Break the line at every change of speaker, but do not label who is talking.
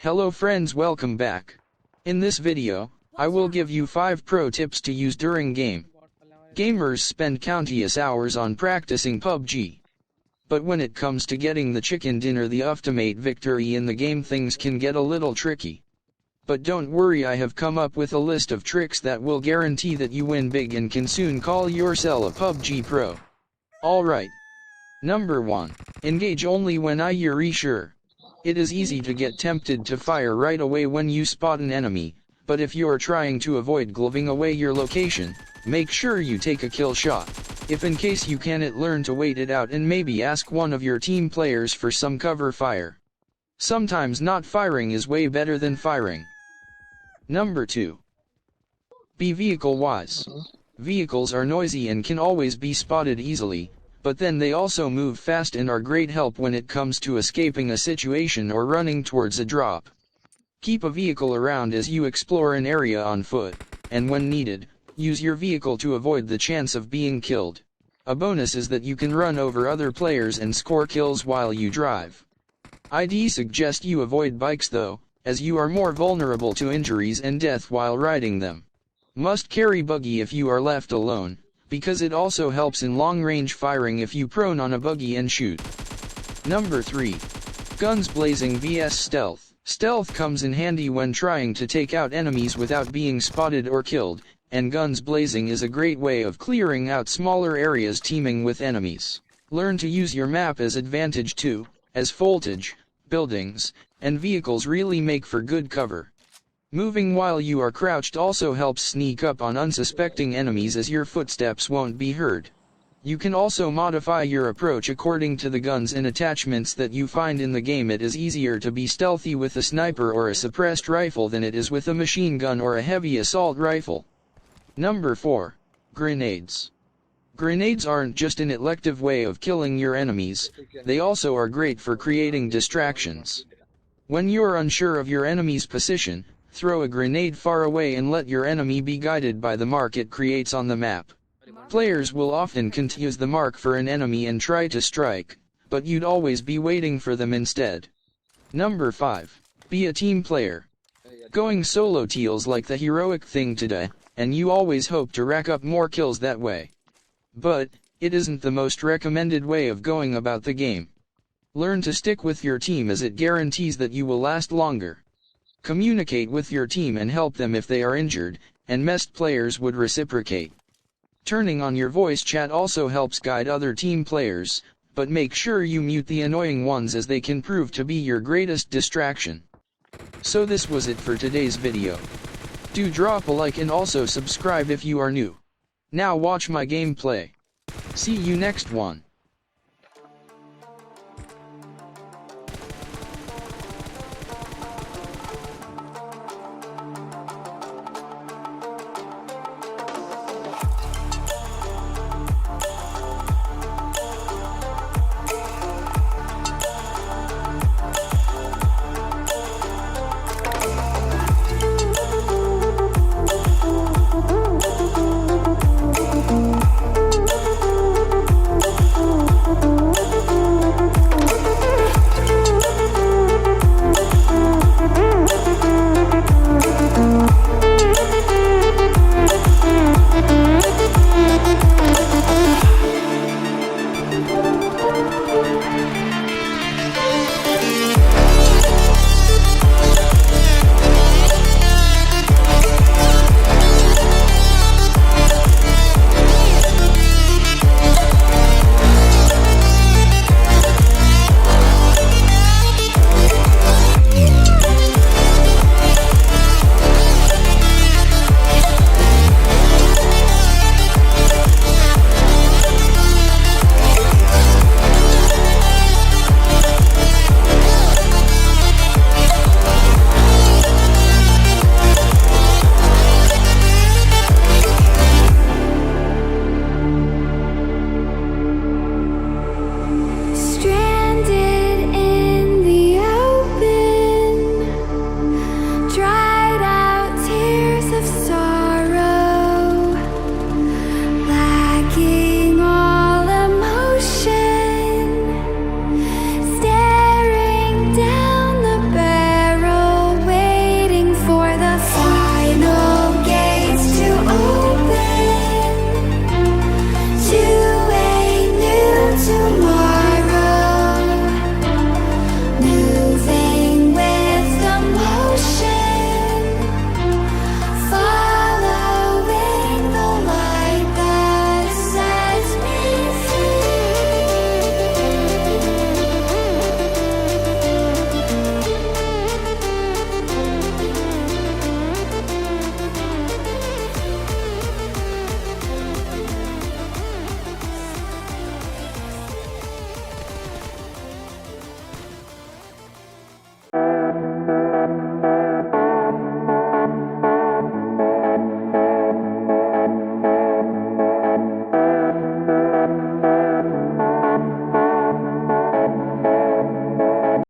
Hello friends, welcome back. In this video, I will give you 5 pro tips to use during game. Gamers spend countless hours on practicing Pubg. But when it comes to getting the chicken dinner, the ultimate victory in the game, things can get a little tricky. But don't worry, I have come up with a list of tricks that will guarantee that you win big and can soon call yourself a Pubg pro. Alright. Number 1. Engage only when you're sure. It is easy to get tempted to fire right away when you spot an enemy, but if you're trying to avoid giving away your location, make sure you take a kill shot. If in case you cannot, learn to wait it out and maybe ask one of your team players for some cover fire. Sometimes not firing is way better than firing. Number 2. Be vehicle wise. Vehicles are noisy and can always be spotted easily, but then they also move fast and are great help when it comes to escaping a situation or running towards a drop. Keep a vehicle around as you explore an area on foot, and when needed, use your vehicle to avoid the chance of being killed. A bonus is that you can run over other players and score kills while you drive. I'd suggest you avoid bikes though, as you are more vulnerable to injuries and death while riding them. Must carry buggy if you are left alone, because it also helps in long-range firing if you prone on a buggy and shoot. Number 3. Guns blazing vs stealth. Stealth comes in handy when trying to take out enemies without being spotted or killed, and guns blazing is a great way of clearing out smaller areas teeming with enemies. Learn to use your map as advantage too, as foliage, buildings, and vehicles really make for good cover. Moving while you are crouched also helps sneak up on unsuspecting enemies as your footsteps won't be heard. You can also modify your approach according to the guns and attachments that you find in the game. It is easier to be stealthy with a sniper or a suppressed rifle than it is with a machine gun or a heavy assault rifle. Number 4. Grenades. Grenades aren't just an elective way of killing your enemies, they also are great for creating distractions. When you're unsure of your enemy's position, throw a grenade far away and let your enemy be guided by the mark it creates on the map. Players will often confuse the mark for an enemy and try to strike, but you'd always be waiting for them instead. Number 5. Be a team player. Going solo feels like the heroic thing today, and you always hope to rack up more kills that way. But it isn't the most recommended way of going about the game. Learn to stick with your team as it guarantees that you will last longer. Communicate with your team and help them if they are injured, and most players would reciprocate. Turning on your voice chat also helps guide other team players, but make sure you mute the annoying ones as they can prove to be your greatest distraction. So this was it for today's video. Do drop a like and also subscribe if you are new. Now watch my gameplay. See you next one.